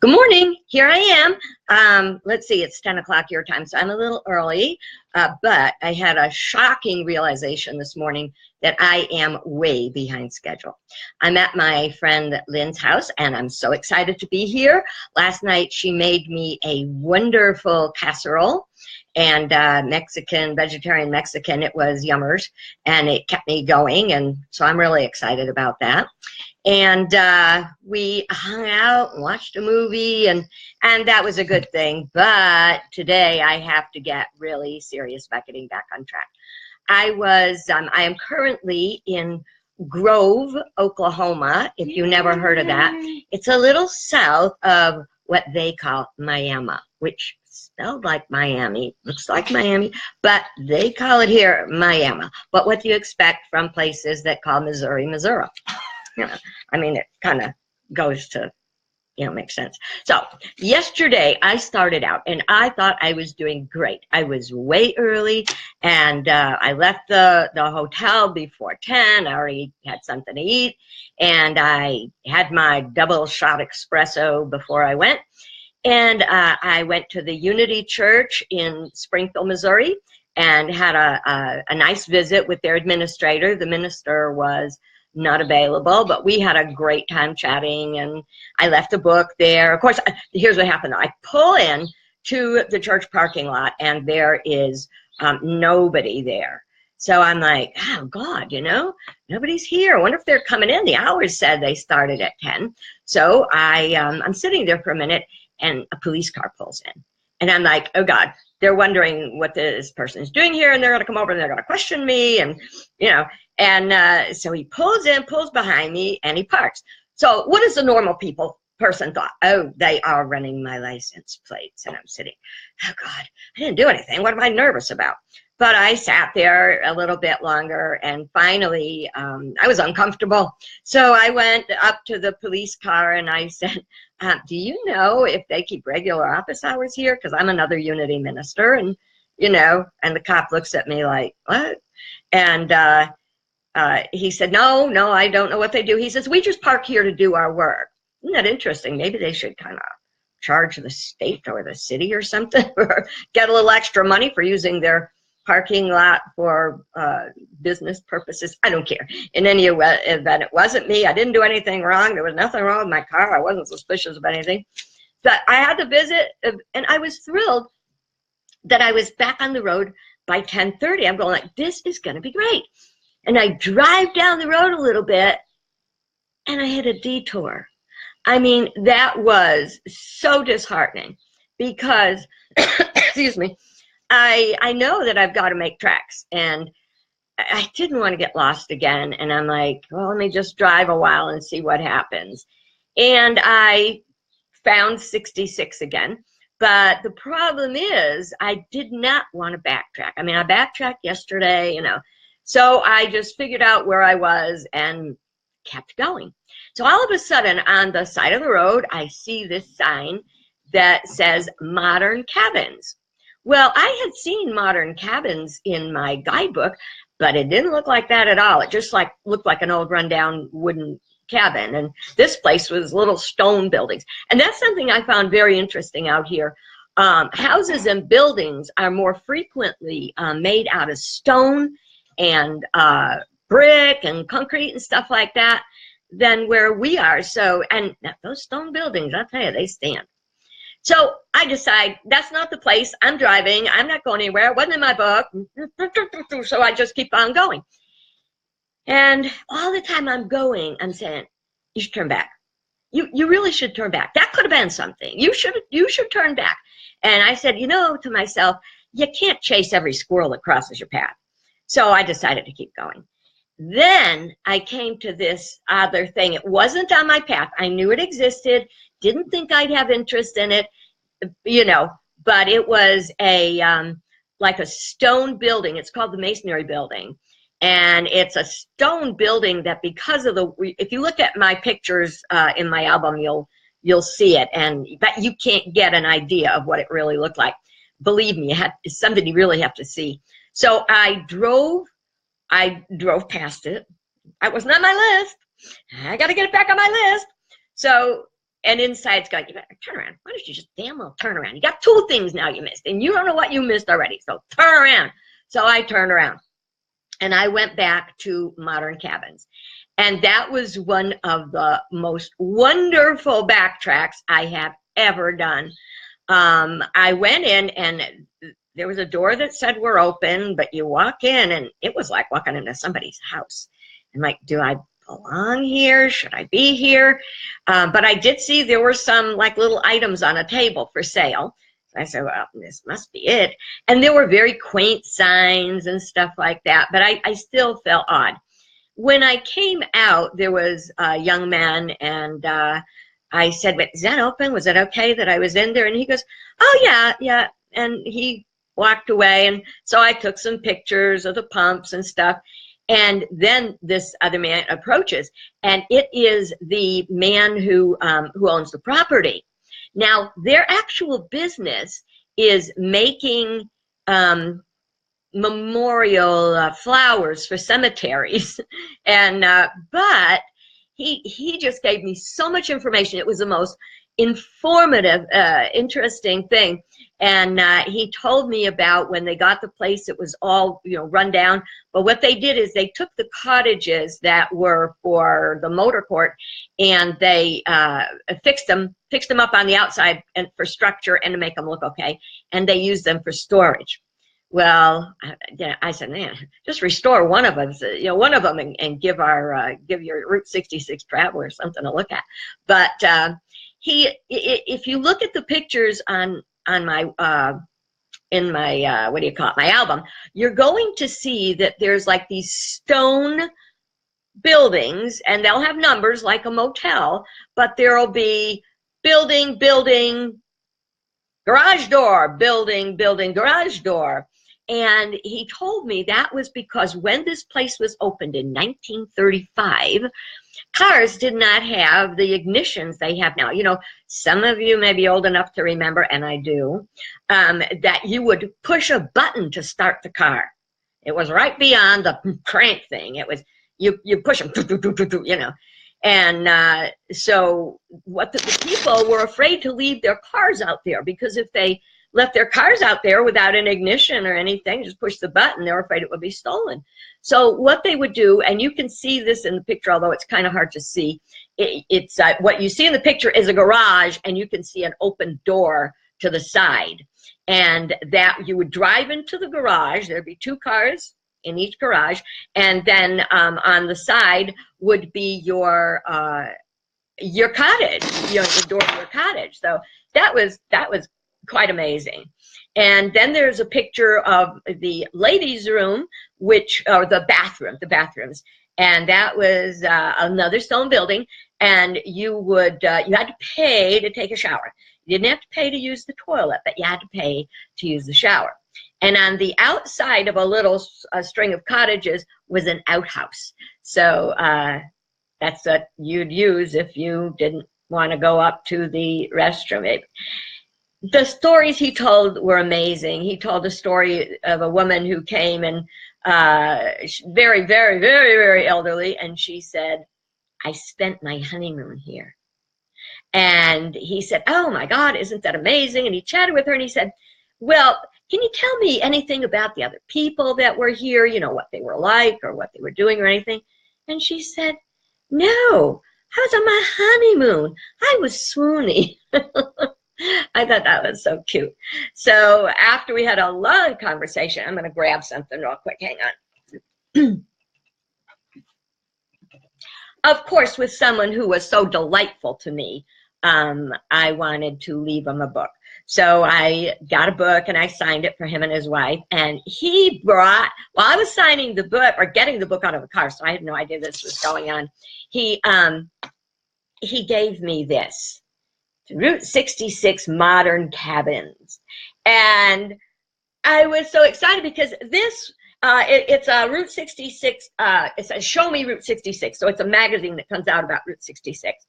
Good morning. Here I am. Let's see, it's 10 o'clock your time, so I'm a little early, but I had a shocking realization this morning that I am way behind schedule. I'm at my friend Lynn's house, and I'm so excited to be here. Last night, she made me a wonderful casserole, and Mexican, vegetarian Mexican. It was yummers, and it kept me going, and so I'm really excited about that. And we hung out and watched a movie, and that was a good thing. But today I have to get really serious about getting back on track. I am currently in Grove, Oklahoma, if you never heard of that. It's a little south of what they call Miami, which spelled like Miami, looks like Miami, but they call it here Miami. But what do you expect from places that call Missouri, Missouri? You know, I mean, it kind of goes to, makes sense. So yesterday I started out and I thought I was doing great. I was way early, and I left the hotel before 10. I already had something to eat, and I had my double shot espresso before I went. And I went to the Unity Church in Springfield, Missouri, and had a nice visit with their administrator. The minister was not available, but we had a great time chatting, and I left a book there. Of course, here's what happened. I pull in to the church parking lot, and there is nobody there. So I'm like, oh God, nobody's here. I wonder if they're coming in. The hours said they started at 10. So I'm sitting there for a minute, and a police car pulls in, and I'm like, oh God, they're wondering what this person is doing here, and they're going to come over and they're going to question me, and And so he pulls behind me, and he parks. So what does the normal person thought? Oh, they are running my license plates. And I'm sitting, oh God, I didn't do anything. What am I nervous about? But I sat there a little bit longer, and finally I was uncomfortable. So I went up to the police car, and I said, do you know if they keep regular office hours here? Because I'm another Unity minister, and and the cop looks at me like, what? And he said, no, I don't know what they do. He says, we just park here to do our work. Isn't that interesting? Maybe they should kind of charge the state or the city or something, or get a little extra money for using their parking lot for business purposes. I don't care. In any event, it wasn't me. I didn't do anything wrong. There was nothing wrong with my car. I wasn't suspicious of anything. But I had to visit, and I was thrilled that I was back on the road by 10:30. I'm going like, this is going to be great. And I drive down the road a little bit, and I hit a detour. I mean, that was so disheartening because, excuse me, I know that I've got to make tracks, and I didn't want to get lost again. And I'm like, well, let me just drive a while and see what happens. And I found 66 again. But the problem is I did not want to backtrack. I mean, I backtracked yesterday, So I just figured out where I was and kept going. So all of a sudden, on the side of the road, I see this sign that says modern cabins. Well, I had seen modern cabins in my guidebook, but it didn't look like that at all. It just looked like an old rundown wooden cabin, and this place was little stone buildings. And that's something I found very interesting out here. Houses and buildings are more frequently made out of stone and brick and concrete and stuff like that than where we are. So, and those stone buildings, I'll tell you, they stand. So I decide that's not the place. I'm driving. I'm not going anywhere. It wasn't in my book. So I just keep on going. And all the time I'm going, I'm saying, you should turn back. You really should turn back. That could have been something. You should turn back. And I said, to myself, you can't chase every squirrel that crosses your path. So I decided to keep going. Then I came to this other thing. It wasn't on my path. I knew it existed. Didn't think I'd have interest in it, but it was like a stone building. It's called the Masonry Building. And it's a stone building that because of if you look at my pictures in my album, you'll see it. But you can't get an idea of what it really looked like. Believe me, it's something you really have to see. So I drove past it. It wasn't on my list. I got to get it back on my list. So and inside's going, you better turn around. Why don't you just damn well turn around? You got 2 things now you missed, and you don't know what you missed already, so turn around. So I turned around, and I went back to Modern Cabins. And that was one of the most wonderful backtracks I have ever done. I went in, and there was a door that said we're open, but you walk in, and it was like walking into somebody's house. I'm like, do I belong here? Should I be here? But I did see there were some like little items on a table for sale. So I said, well, this must be it. And there were very quaint signs and stuff like that, but I still felt odd. When I came out, there was a young man, and I said, "Wait, is that open? Was it okay that I was in there?" And he goes, "Oh, yeah, yeah." And he walked away, and so I took some pictures of the pumps and stuff. And then this other man approaches, and it is the man who owns the property. Now, their actual business is making memorial flowers for cemeteries, and but he just gave me so much information. It was the most informative, interesting thing. And he told me about when they got the place, it was all, you know, run down. But what they did is they took the cottages that were for the motor court, and they fixed them up on the outside and for structure and to make them look okay. And they used them for storage. Well, I said, man, just restore one of us, you know, one of them, and give your Route 66 travelers something to look at. But if you look at the pictures on my in my what do you call it, my album, you're going to see that there's like these stone buildings, and they'll have numbers like a motel, but there'll be building, garage door, building, garage door. And he told me that was because when this place was opened in 1935, cars did not have the ignitions they have now. You know, some of you may be old enough to remember, and I do, that you would push a button to start the car. It was right beyond the crank thing. It was, you push them, you know. And so what the people were afraid to leave their cars out there, because if they left their cars out there without an ignition or anything, just push the button, they were afraid it would be stolen. So what they would do, and you can see this in the picture, although it's kind of hard to see, it's what you see in the picture is a garage, and you can see an open door to the side. And that you would drive into the garage, there'd be 2 cars in each garage, and then on the side would be your cottage, you know, the door to your cottage. So that was quite amazing. And then there's a picture of the ladies' room, or the bathrooms, and that was another stone building. And you had to pay to take a shower. You didn't have to pay to use the toilet, but you had to pay to use the shower. And on the outside of a little string of cottages was an outhouse. So that's what you'd use if you didn't want to go up to the restroom. The stories he told were amazing. He told a story of a woman who came, and very, very, very, very elderly, and she said, "I spent my honeymoon here." And he said, "Oh my God, isn't that amazing?" And he chatted with her, and he said, "Well, can you tell me anything about the other people that were here, you know, what they were like or what they were doing or anything?" And she said, "No, I was on my honeymoon. I was swoony." I thought that was so cute. So after we had a long conversation, I'm going to grab something real quick. Hang on. Of course, with someone who was so delightful to me, I wanted to leave him a book. So I got a book, and I signed it for him and his wife. And he brought, while I was signing the book, or getting the book out of the car, so I had no idea this was going on, he gave me this. Route 66 Modern Cabins. And I was so excited because this, it's a Route 66, it says Show Me Route 66. So it's a magazine that comes out about Route 66.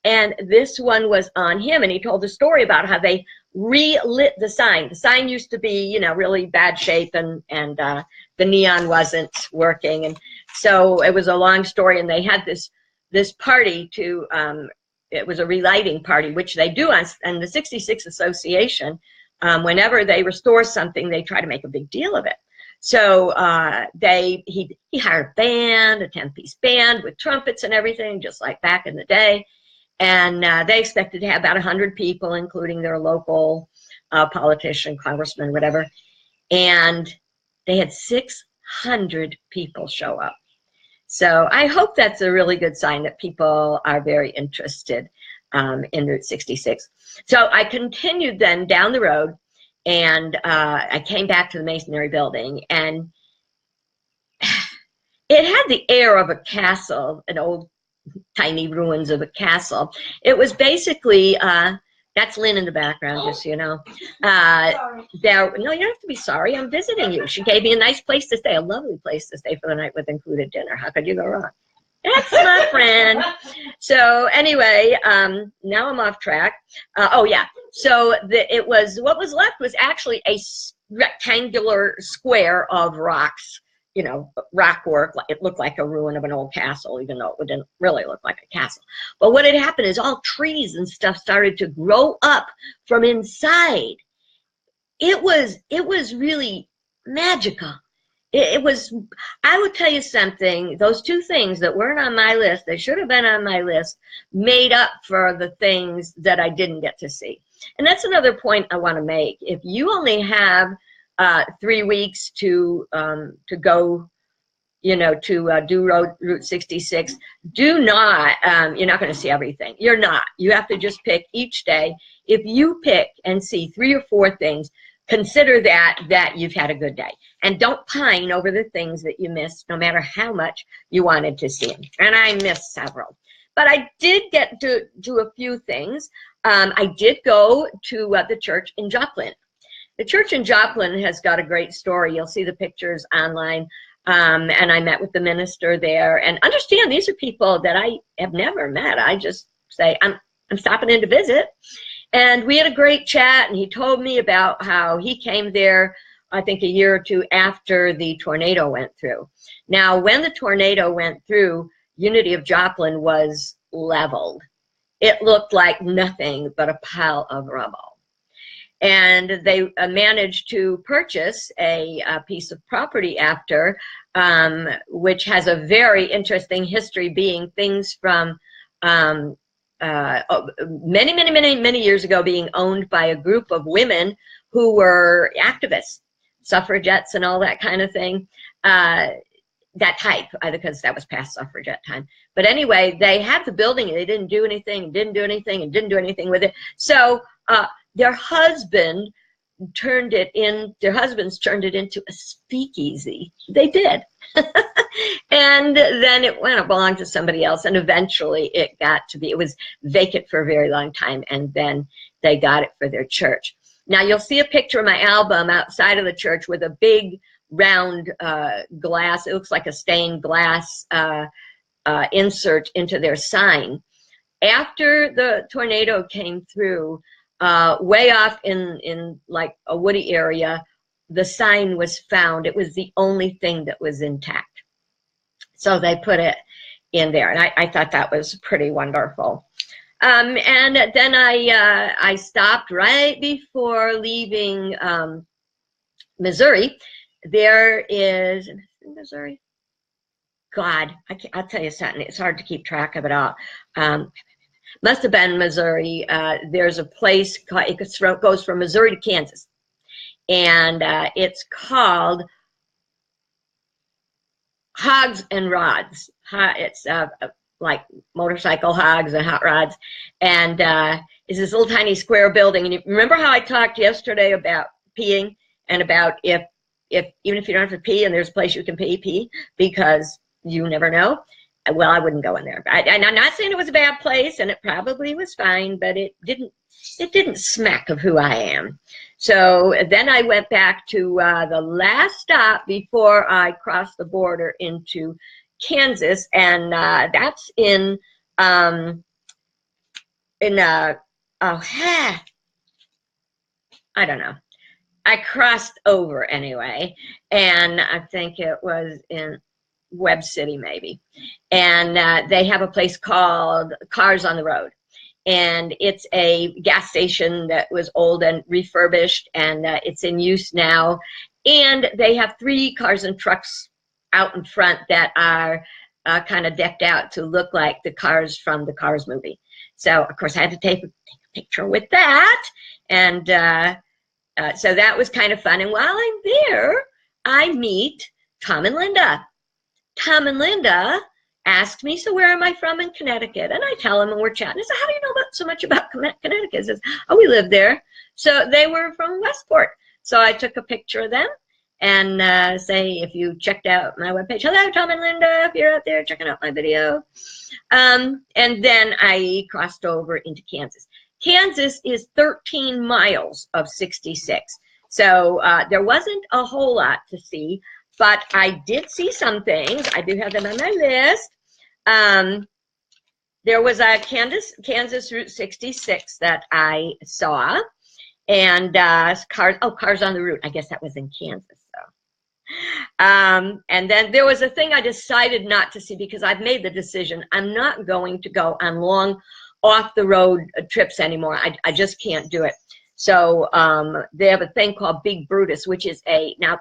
And this one was on him, and he told a story about how they relit the sign. The sign used to be, you know, really bad shape, and the neon wasn't working. And so it was a long story, and they had this party to it was a relighting party, which they do on the 66 Association. Whenever they restore something, they try to make a big deal of it. So he hired a band, a 10-piece band with trumpets and everything, just like back in the day. And they expected to have about 100 people, including their local politician, congressman, whatever. And they had 600 people show up. So I hope that's a really good sign that people are very interested in Route 66. So I continued then down the road, and I came back to the Masonry Building, and it had the air of a castle, an old tiny ruins of a castle. It was basically, that's Lynn in the background, just so you know. No, you don't have to be sorry. I'm visiting you. She gave me a nice place to stay, a lovely place to stay for the night with included dinner. How could you go wrong? That's my friend. So anyway, now I'm off track. Oh yeah. So what was left was actually a rectangular square of rocks, you know, rock work. It looked like a ruin of an old castle, even though it didn't really look like a castle. But what had happened is all trees and stuff started to grow up from inside. It was really magical. It was, I would tell you something, those two things that weren't on my list, they should have been on my list, made up for the things that I didn't get to see. And that's another point I want to make. If you only have 3 weeks to go, you know, to do Route 66, do not, you're not going to see everything. You're not. You have to just pick each day. If you pick and see 3 or 4 things, consider that you've had a good day. And don't pine over the things that you missed, no matter how much you wanted to see them. And I missed several. But I did get to do a few things. I did go to the church in Joplin. The church in Joplin has got a great story. You'll see the pictures online. And I met with the minister there. And understand, these are people that I have never met. I just say, I'm stopping in to visit. And we had a great chat, and he told me about how he came there, I think a year or two after the tornado went through. Now, when the tornado went through, Unity of Joplin was leveled. It looked like nothing but a pile of rubble. And they managed to purchase a piece of property after, which has a very interesting history, being things from many years ago, being owned by a group of women who were activists, suffragettes and all that kind of thing, that type, because that was past suffragette time. But anyway, they had the building and they didn't do anything and didn't do anything and didn't do anything with it. So their husbands turned it into a speakeasy. They did. And then it went belonged to somebody else, and eventually it was vacant for a very long time, and then they got it for their church. Now you'll see a picture of my album outside of the church with a big round glass, it looks like a stained glass insert into their sign. After the tornado came through, way off in like a woody area, the sign was found. It was the only thing that was intact. So they put it in there, and I thought that was pretty wonderful. And then I stopped right before leaving Missouri. There is, Missouri? God, I'll tell you something. It's hard to keep track of it all. Must have been Missouri. There's a place called, it goes from Missouri to Kansas, and it's called Hogs and Rods. It's like motorcycle hogs and hot rods, and it's this little tiny square building. And you remember how I talked yesterday about peeing, and about if even if you don't have to pee and there's a place you can pee, because you never know. Well, I wouldn't go in there. And I'm not saying it was a bad place, and it probably was fine, but it didn't smack of who I am. So then I went back to the last stop before I crossed the border into Kansas, and that's in I don't know. I crossed over anyway, and I think it was in Webb City maybe, and they have a place called Cars on the Road, and it's a gas station that was old and refurbished, and it's in use now. And they have 3 cars and trucks out in front that are kind of decked out to look like the cars from the Cars movie. So, of course, I had to take a picture with that. And so that was kind of fun. And while I'm there, I meet Tom and Linda. Tom and Linda asked me, so where am I from in Connecticut? And I tell them, and we're chatting. I said, how do you know so much about Connecticut? He says, oh, we live there. So they were from Westport. So I took a picture of them and say, if you checked out my webpage, hello, Tom and Linda, if you're out there checking out my video. And then I crossed over into Kansas. Kansas is 13 miles of 66. So there wasn't a whole lot to see, but I did see some things. I do have them on my list. There was a Kansas Route 66 that I saw, and cars on the route. I guess that was in Kansas. And then there was a thing I decided not to see because I've made the decision I'm not going to go on long off-the-road trips anymore. I just can't do it. So they have a thing called Big Brutus, which is now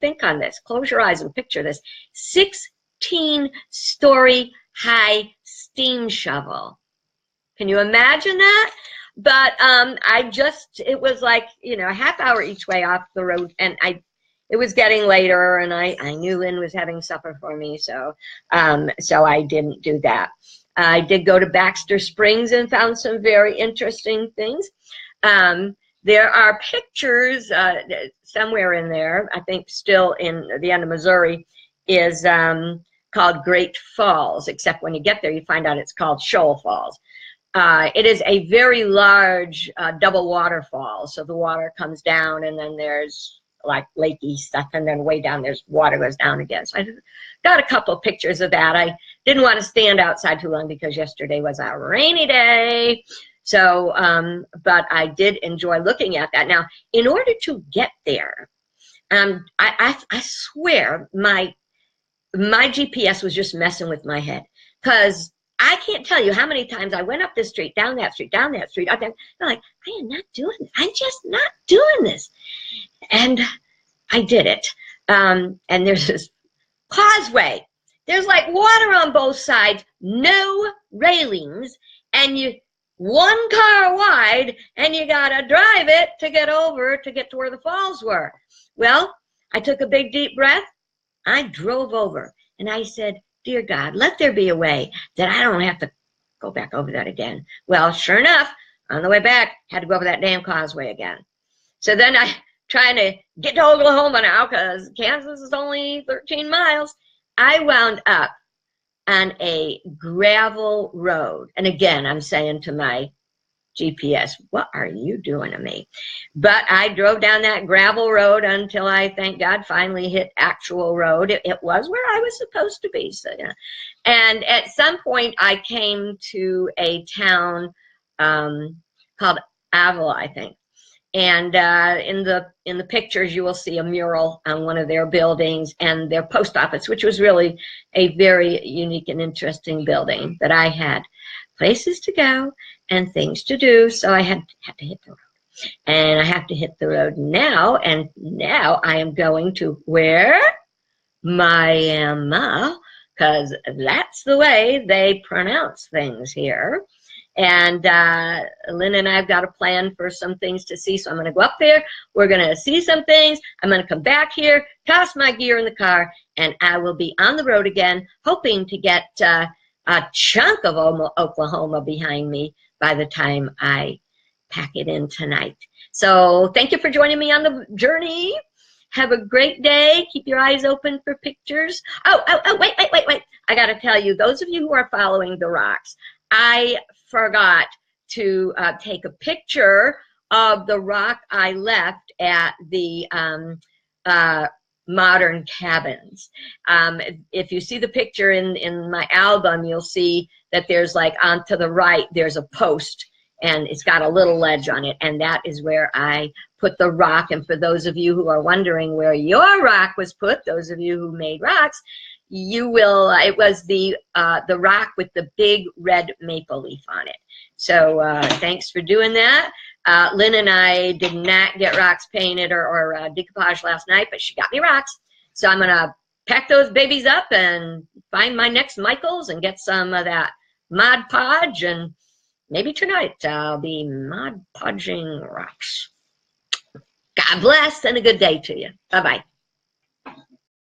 think on this. Close your eyes and picture this. 16-story high steam shovel. Can you imagine that? But it was like, a half hour each way off the road, and it was getting later, and I knew Lynn was having supper for me, so I didn't do that. I did go to Baxter Springs and found some very interesting things. There are pictures somewhere in there, I think still in the end of Missouri, is called Great Falls, except when you get there, you find out it's called Shoal Falls. It is a very large double waterfall, so the water comes down, and then there's like lakey stuff, and then way down there's water goes down again. So I got a couple pictures of that. I didn't want to stand outside too long because yesterday was a rainy day. So, but I did enjoy looking at that. Now, in order to get there, I swear my GPS was just messing with my head, because I can't tell you how many times I went up this street, down that street, down that street. I'm like, I am not doing this. I'm just not doing this. And I did it. And there's this causeway. There's like water on both sides, no railings, and one car wide, and you gotta drive it to get over to get to where the falls were. Well, I took a big deep breath. I drove over, and I said, dear God, let there be a way that I don't have to go back over that again. Well, sure enough, on the way back, had to go over that damn causeway again. So then I trying to get to Oklahoma now, because Kansas is only 13 miles. I wound up on a gravel road. And again, I'm saying to my GPS, what are you doing to me? But I drove down that gravel road until I, thank God, finally hit actual road. It was where I was supposed to be. So, yeah. And at some point, I came to a town called Avila, I think. And in the pictures, you will see a mural on one of their buildings and their post office, which was really a very unique and interesting building that I had places to go and things to do. So I had to hit the road. And I have to hit the road now. And now I am going to where? Miami, because that's the way they pronounce things here. And Lynn and I have got a plan for some things to see. So I'm going to go up there. We're going to see some things. I'm going to come back here, toss my gear in the car, and I will be on the road again, hoping to get a chunk of Oklahoma behind me by the time I pack it in tonight. So thank you for joining me on the journey. Have a great day. Keep your eyes open for pictures. Oh, wait. I got to tell you, those of you who are following the rocks, I forgot to take a picture of the rock I left at the modern cabins. If you see the picture in my album, you'll see that there's like on to the right, there's a post, and it's got a little ledge on it, and that is where I put the rock. And for those of you who are wondering where your rock was put, those of you who made rocks, you will, it was the rock with the big red maple leaf on it. So thanks for doing that. Lynn and I did not get rocks painted or decoupage last night, but she got me rocks. So I'm going to pack those babies up and find my next Michaels and get some of that Mod Podge, and maybe tonight I'll be Mod Podging rocks. God bless and a good day to you. Bye-bye.